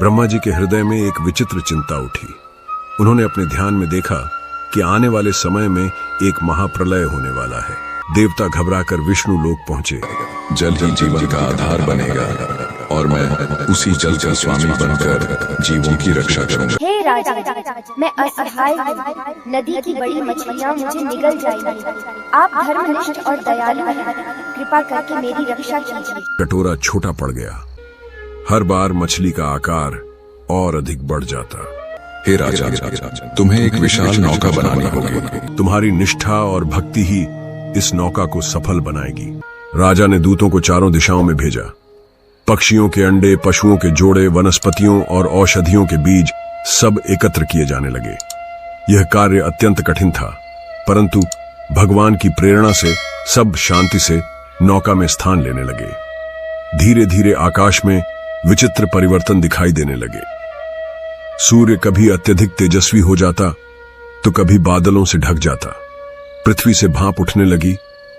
ब्रह्मा जी के हृदय में एक विचित्र चिंता उठी। उन्होंने अपने ध्यान में देखा कि आने वाले समय में एक महाप्रलय होने वाला है। देवता घबराकर विष्णु लोक पहुंचे। जल ही जीवन का आधार बनेगा और मैं उसी जल का स्वामी बनकर जीवों की रक्षा करूंगा। हे राजा, मैं असहाय हूँ। नदी की बड़ी मछलियाँ मुझे निगल जाएंगी। आप धर्मनिष्ठ और दयालु हैं, कृपा करके मेरी रक्षा कीजिए। कटोरा छोटा पड़ गया। हर बार मछली का आकार और अधिक बढ़ जाता। हे राजा, तुम्हें एक विशाल नौका बनानी होगी। तुम्हारी निष्ठा और भक्ति ही इस नौका को सफल बनाएगी। राजा ने दूतों को चारों दिशाओं में भेजा। पक्षियों के अंडे, पशुओं के जोड़े, वनस्पतियों और औषधियों के बीज सब एकत्र किए जाने लगे। यह कार्य अत्यंत कठिन था, परंतु भगवान की प्रेरणा से सब शांति से नौका में स्थान लेने लगे। धीरे धीरे आकाश में विचित्र परिवर्तन दिखाई देने लगे। सूर्य कभी अत्यधिक तेजस्वी हो जाता तो कभी बादलों से ढक जाता। पृथ्वी से भाप उठने लगी,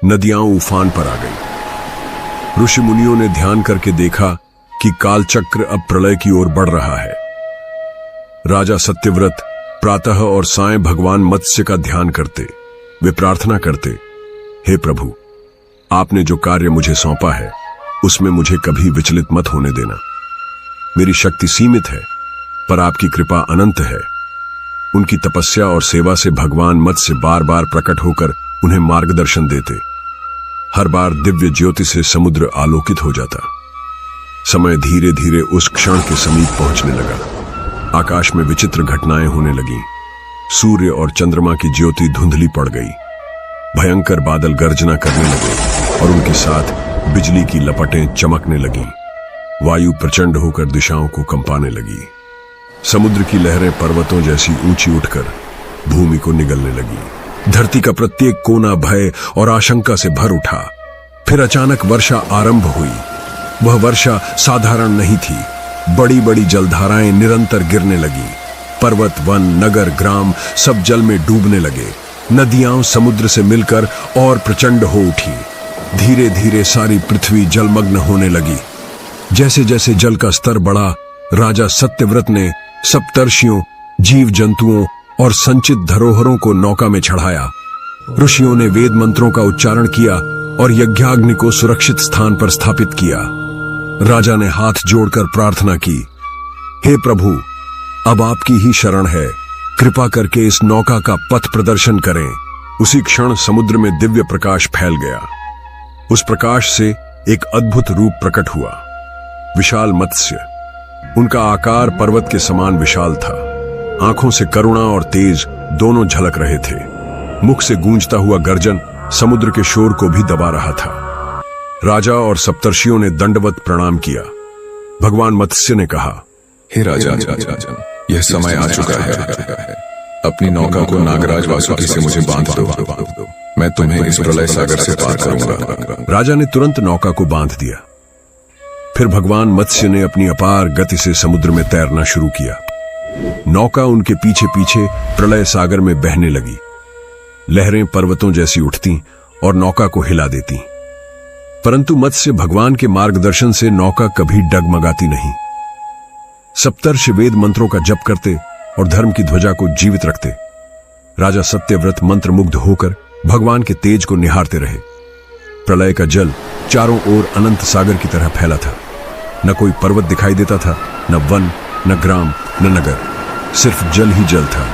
नदियां उफान पर आ गई। ऋषि मुनियों ने ध्यान करके देखा कि कालचक्र अब प्रलय की ओर बढ़ रहा है। राजा सत्यव्रत प्रातः और सायं भगवान मत्स्य का ध्यान करते। वे प्रार्थना करते, हे प्रभु, आपने जो कार्य मुझे सौंपा है उसमें मुझे कभी विचलित मत होने देना। मेरी शक्ति सीमित है, पर आपकी कृपा अनंत है। उनकी तपस्या और सेवा से भगवान मत्स्य बार बार प्रकट होकर उन्हें मार्गदर्शन देते। हर बार दिव्य ज्योति से समुद्र आलोकित हो जाता। समय धीरे धीरे उस क्षण के समीप पहुंचने लगा। आकाश में विचित्र घटनाएं होने लगीं। सूर्य और चंद्रमा की ज्योति धुंधली पड़ गई। भयंकर बादल गर्जना करने लगे और उनके साथ बिजली की लपटें चमकने लगीं। वायु प्रचंड होकर दिशाओं को कंपाने लगी। समुद्र की लहरें पर्वतों जैसी ऊंची उठकर भूमि को निगलने लगी। धरती का प्रत्येक कोना भय और आशंका से भर उठा। फिर अचानक वर्षा आरंभ हुई। वह वर्षा साधारण नहीं थी। बड़ी बड़ी जलधाराएं निरंतर गिरने लगी। पर्वत, वन, नगर, ग्राम सब जल में डूबने लगे। नदियां समुद्र से मिलकर और प्रचंड हो उठी। धीरे धीरे सारी पृथ्वी जलमग्न होने लगी। जैसे जैसे जल का स्तर बढ़ा, राजा सत्यव्रत ने सप्तर्षियों, जीव जंतुओं और संचित धरोहरों को नौका में चढ़ाया। ऋषियों ने वेद मंत्रों का उच्चारण किया और यज्ञाग्नि को सुरक्षित स्थान पर स्थापित किया। राजा ने हाथ जोड़कर प्रार्थना की, हे प्रभु, अब आपकी ही शरण है। कृपा करके इस नौका का पथ प्रदर्शन करें। उसी क्षण समुद्र में दिव्य प्रकाश फैल गया। उस प्रकाश से एक अद्भुत रूप प्रकट हुआ। विशाल मत्स्य। उनका आकार पर्वत के समान विशाल था। आंखों से करुणा और तेज दोनों झलक रहे थे। मुख से गूंजता हुआ गर्जन समुद्र के शोर को भी दबा रहा था। राजा और सप्तर्षियों ने दंडवत प्रणाम किया। भगवान मत्स्य ने कहा, हे राजा, यह समय आ चुका है। अपनी नौका को नागराज वासुकी से मुझे बांध दो। मैं तुम्हें इस प्रलय सागर से पार करूंगा। राजा ने तुरंत नौका को बांध दिया। फिर भगवान मत्स्य ने अपनी अपार गति से समुद्र में तैरना शुरू किया। नौका उनके पीछे पीछे प्रलय सागर में बहने लगी। लहरें पर्वतों जैसी उठती और नौका को हिला देती, परंतु मत्स्य भगवान के मार्गदर्शन से नौका कभी डगमगाती नहीं। सप्तर्षि वेद मंत्रों का जप करते और धर्म की ध्वजा को जीवित रखते। राजा सत्यव्रत मंत्रमुग्ध होकर भगवान के तेज को निहारते रहे। प्रलय का जल चारों ओर अनंत सागर की तरह फैला था। न कोई पर्वत दिखाई देता था, न वन, न ग्राम, न नगर, सिर्फ जल ही जल था।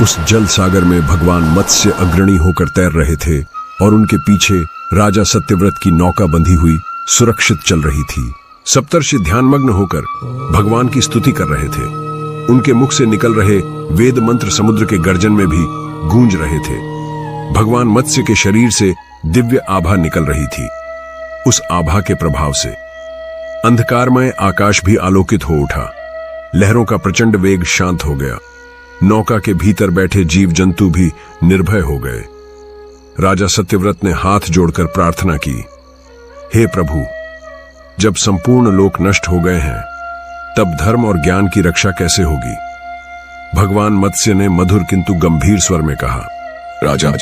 उस जल सागर में भगवान मत्स्य अग्रणी होकर तैर रहे थे और उनके पीछे राजा सत्यव्रत की नौका बंधी हुई सुरक्षित चल रही थी। सप्तर्षि ध्यानमग्न होकर भगवान की स्तुति कर रहे थे। उनके मुख से निकल रहे वेद मंत्र समुद्र के गर्जन में भी गूंज रहे थे। भगवान मत्स्य के शरीर से दिव्य आभा निकल रही थी। उस आभा के प्रभाव से अंधकारमय आकाश भी आलोकित हो उठा। लहरों का प्रचंड वेग शांत हो गया। नौका के भीतर बैठे जीव जंतु भी निर्भय हो गए। राजा सत्यव्रत ने हाथ जोड़कर प्रार्थना की, हे प्रभु, जब संपूर्ण लोक नष्ट हो गए हैं तब धर्म और ज्ञान की रक्षा कैसे होगी? भगवान मत्स्य ने मधुर किंतु गंभीर स्वर में कहा, राजा,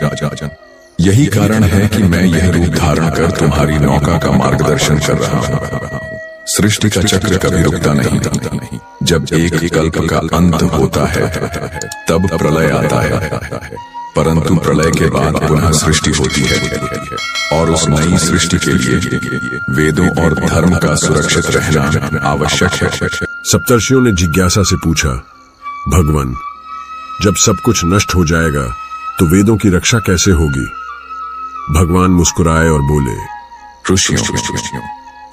यही कारण है कि मैं यह रूप धारण कर तुम्हारी नौका का मार्गदर्शन कर रहा हूं। सृष्टि का चक्र कभी रुकता नहीं। जब एक कल्प का अंत होता है तब प्रलय आता है, परंतु प्रलय के बाद पुनः सृष्टि होती है और उस नई सृष्टि के लिए वेदों और धर्म का सुरक्षित रहना आवश्यक है। सप्तर्षियों ने जिज्ञासा से पूछा, भगवान, जब सब कुछ नष्ट हो जाएगा तो वेदों की रक्षा कैसे होगी? भगवान मुस्कुराए और बोले, ऋषियों,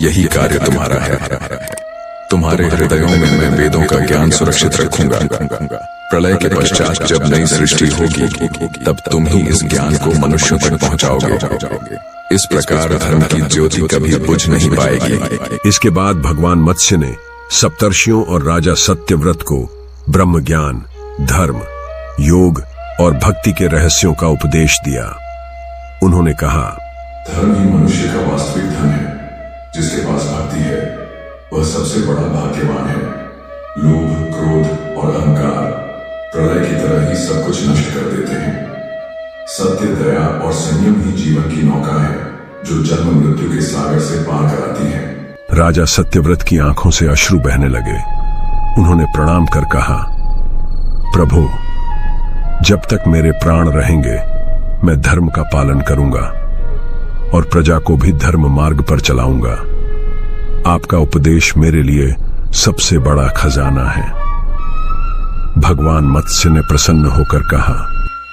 यही कार्य तुम्हारा है। तुम्हारे हृदयों में मैं वेदों का ज्ञान सुरक्षित रखूंगा। प्रलय के पश्चात जब नई सृष्टि होगी तब तुम ही इस ज्ञान को मनुष्यों तक पहुंचाओगे। इस प्रकार धर्म की ज्योति कभी बुझ नहीं पाएगी। इसके बाद भगवान मत्स्य ने सप्तर्षियों और राजा सत्यव्रत को ब्रह्म ज्ञान, धर्म, योग और भक्ति के रहस्यों का उपदेश दिया। उन्होंने कहा, धर्म ही मनुष्य का वास्तविक धन है। जिसके पास भक्ति है वह सबसे बड़ा भाग्यवान है। लोभ, क्रोध और अहंकार प्रलय की तरह ही सब कुछ नष्ट कर देते हैं। सत्य, दया और संयम ही जीवन की नौका है जो जन्म मृत्यु के सागर से पार कराती है। राजा सत्यव्रत की आंखों से अश्रु बहने लगे। उन्होंने प्रणाम कर कहा, प्रभु, जब तक मेरे प्राण रहेंगे मैं धर्म का पालन करूंगा और प्रजा को भी धर्म मार्ग पर चलाऊंगा। आपका उपदेश मेरे लिए सबसे बड़ा खजाना है। भगवान मत्स्य ने प्रसन्न होकर कहा,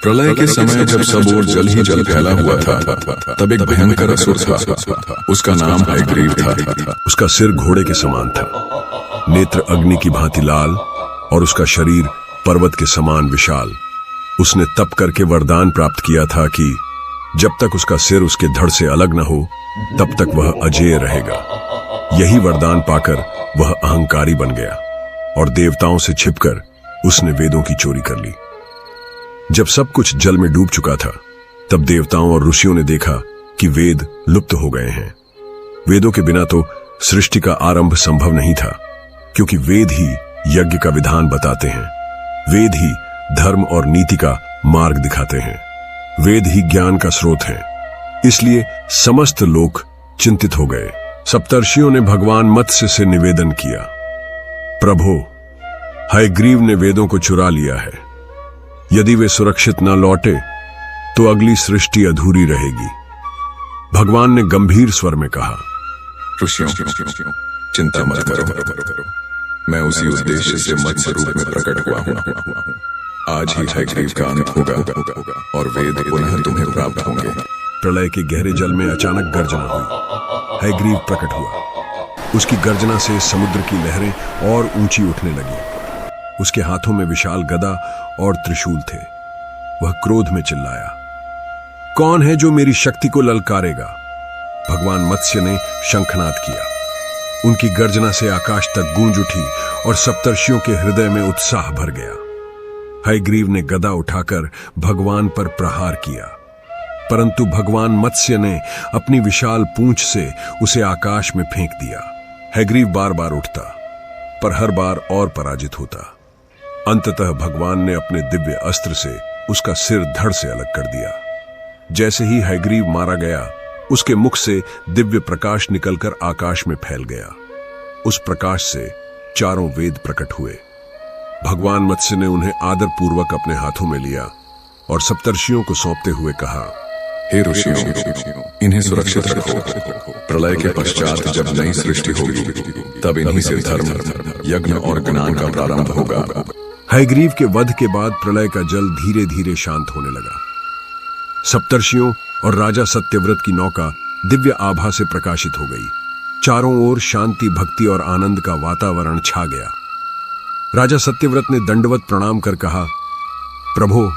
प्रलय के समय जब सब ओर जल ही जल फैला हुआ था तब एक भयंकर असुर था। उसका नाम हयग्रीव था। उसका सिर घोड़े के समान था, नेत्र अग्नि की भांति लाल और उसका शरीर पर्वत के समान विशाल। उसने तप करके वरदान प्राप्त किया था कि जब तक उसका सिर उसके धड़ से अलग न हो तब तक वह अजेय रहेगा। यही वरदान पाकर वह अहंकारी बन गया और देवताओं से छिपकर उसने वेदों की चोरी कर ली। जब सब कुछ जल में डूब चुका था तब देवताओं और ऋषियों ने देखा कि वेद लुप्त हो गए हैं। वेदों के बिना तो सृष्टि का आरंभ संभव नहीं था, क्योंकि वेद ही यज्ञ का विधान बताते हैं। वेद ही धर्म और नीति का मार्ग दिखाते हैं। वेद ही ज्ञान का स्रोत है। इसलिए समस्त लोग चिंतित हो गए। सप्तर्षियों ने भगवान मत्स्य से निवेदन किया, प्रभु, हयग्रीव ने वेदों को चुरा लिया है। यदि वे सुरक्षित न लौटे तो अगली सृष्टि अधूरी रहेगी। भगवान ने गंभीर स्वर में कहा, ऋषियों, चिंता मत करो। मैं उसी उद्देश्य से मत्स्य रूप में प्रकट हुआ हूँ। आज ही हयग्रीव का अंत होगा और वेद पुनः तुम्हें प्राप्त होंगे। प्रलय के गहरे जल में अचानक गर्जना हुई। हयग्रीव प्रकट हुआ। उसकी गर्जना से समुद्र की लहरें और ऊंची उठने लगी। उसके हाथों में विशाल गदा और त्रिशूल थे। वह क्रोध में चिल्लाया, कौन है जो मेरी शक्ति को ललकारेगा? भगवान मत्स्य ने शंखनाद किया। उनकी गर्जना से आकाश तक गूंज उठी और सप्तर्षियों के हृदय में उत्साह भर गया। हयग्रीव ने गदा उठाकर भगवान पर प्रहार किया, परंतु भगवान मत्स्य ने अपनी विशाल पूंछ से उसे आकाश में फेंक दिया। हयग्रीव बार बार उठता, पर हर बार और पराजित होता। अंततः भगवान ने अपने दिव्य अस्त्र से उसका सिर धड़ से अलग कर दिया। जैसे ही हयग्रीव मारा गया, उसके मुख से दिव्य प्रकाश निकलकर आकाश में फैल गया। उस प्रकाश से चारों वेद प्रकट हुए। भगवान मत्स्य ने उन्हें आदर पूर्वक अपने हाथों में लिया और सप्तर्षियों को सौंपते हुए कहा, हे ऋषियों, इन्हें सुरक्षित रखो। प्रलय के पश्चात जब नई सृष्टि होगी तब इन्हीं से धर्म, यज्ञ और ज्ञान का प्रारंभ होगा। हयग्रीव के वध के बाद प्रलय का जल धीरे धीरे शांत होने लगा। सप्तर्षियों और राजा सत्यव्रत की नौका दिव्य आभा से प्रकाशित हो गई। चारों ओर शांति, भक्ति और आनंद का वातावरण छा गया। राजा सत्यव्रत ने दंडवत प्रणाम कर कहा, प्रभु,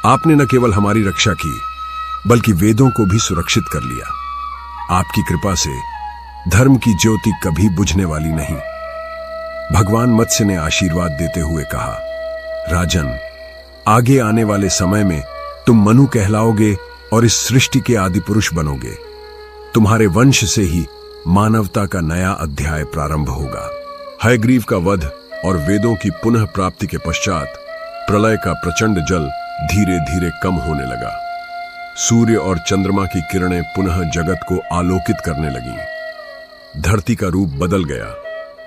आपने न केवल हमारी रक्षा की बल्कि वेदों को भी सुरक्षित कर लिया। आपकी कृपा से धर्म की ज्योति कभी बुझने वाली नहीं। भगवान मत्स्य ने आशीर्वाद देते हुए कहा, राजन, आगे आने वाले समय में तुम मनु कहलाओगे और इस सृष्टि के आदि पुरुष बनोगे। तुम्हारे वंश से ही मानवता का नया अध्याय प्रारंभ होगा। हयग्रीव का वध और वेदों की पुनः प्राप्ति के पश्चात प्रलय का प्रचंड जल धीरे धीरे कम होने लगा। सूर्य और चंद्रमा की किरणें पुनः जगत को आलोकित करने लगीं। धरती का रूप बदल गया।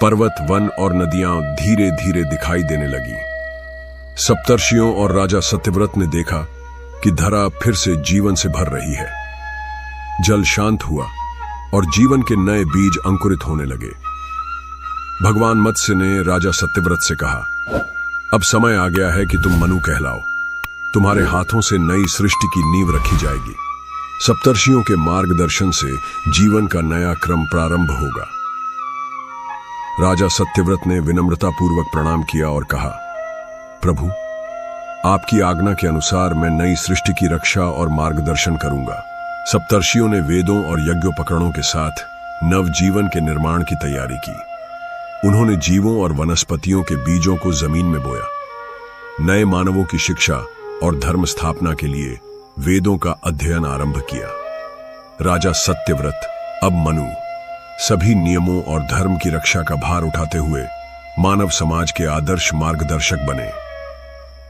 पर्वत, वन और नदियां धीरे धीरे दिखाई देने लगी। सप्तर्षियों और राजा सत्यव्रत ने देखा कि धरा फिर से जीवन से भर रही है। जल शांत हुआ और जीवन के नए बीज अंकुरित होने लगे। भगवान मत्स्य ने राजा सत्यव्रत से कहा, अब समय आ गया है कि तुम मनु कहलाओ। तुम्हारे हाथों से नई सृष्टि की नींव रखी जाएगी। सप्तर्षियों के मार्गदर्शन से जीवन का नया क्रम प्रारंभ होगा। राजा सत्यव्रत ने विनम्रतापूर्वक प्रणाम किया और कहा, प्रभु, आपकी आज्ञा के अनुसार मैं नई सृष्टि की रक्षा और मार्गदर्शन करूंगा। सप्तर्षियों ने वेदों और यज्ञोपकरणों के साथ नवजीवन के निर्माण की तैयारी की। उन्होंने जीवों और वनस्पतियों के बीजों को जमीन में बोया। नए मानवों की शिक्षा और धर्म स्थापना के लिए वेदों का अध्ययन आरंभ किया। राजा सत्यव्रत, अब मनु, सभी नियमों और धर्म की रक्षा का भार उठाते हुए मानव समाज के आदर्श मार्गदर्शक बने।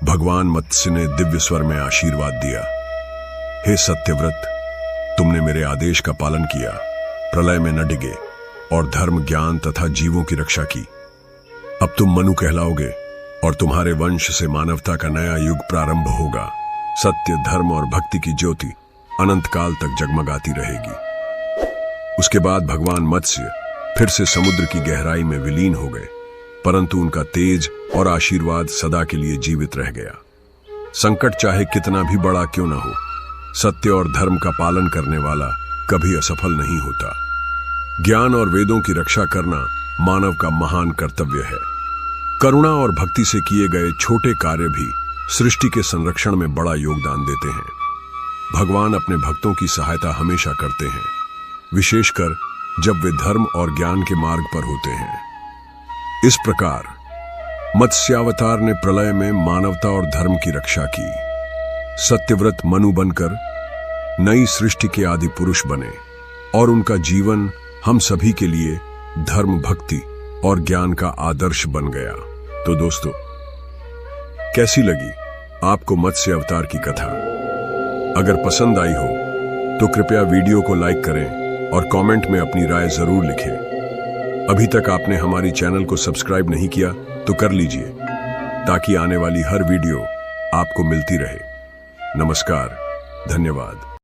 भगवान मत्स्य ने दिव्य स्वर में आशीर्वाद दिया, हे सत्यव्रत, तुमने मेरे आदेश का पालन किया, प्रलय में न डिगे और धर्म, ज्ञान तथा जीवों की रक्षा की। अब तुम मनु कहलाओगे और तुम्हारे वंश से मानवता का नया युग प्रारंभ होगा। सत्य, धर्म और भक्ति की ज्योति अनंत काल तक जगमगाती रहेगी। उसके बाद भगवान मत्स्य फिर से समुद्र की गहराई में विलीन हो गए, परंतु उनका तेज और आशीर्वाद सदा के लिए जीवित रह गया। संकट चाहे कितना भी बड़ा क्यों न हो, सत्य और धर्म का पालन करने वाला कभी असफल नहीं होता। ज्ञान और वेदों की रक्षा करना मानव का महान कर्तव्य है। करुणा और भक्ति से किए गए छोटे कार्य भी सृष्टि के संरक्षण में बड़ा योगदान देते हैं। भगवान अपने भक्तों की सहायता हमेशा करते हैं, विशेषकर जब वे धर्म और ज्ञान के मार्ग पर होते हैं। इस प्रकार मत्स्यावतार ने प्रलय में मानवता और धर्म की रक्षा की। सत्यव्रत मनु बनकर नई सृष्टि के आदि पुरुष बने और उनका जीवन हम सभी के लिए धर्म, भक्ति और ज्ञान का आदर्श बन गया। तो दोस्तों, कैसी लगी आपको मत्स्य अवतार की कथा? अगर पसंद आई हो तो कृपया वीडियो को लाइक करें और कमेंट में अपनी राय जरूर लिखें। अभी तक आपने हमारी चैनल को सब्सक्राइब नहीं किया तो कर लीजिए, ताकि आने वाली हर वीडियो आपको मिलती रहे। नमस्कार, धन्यवाद।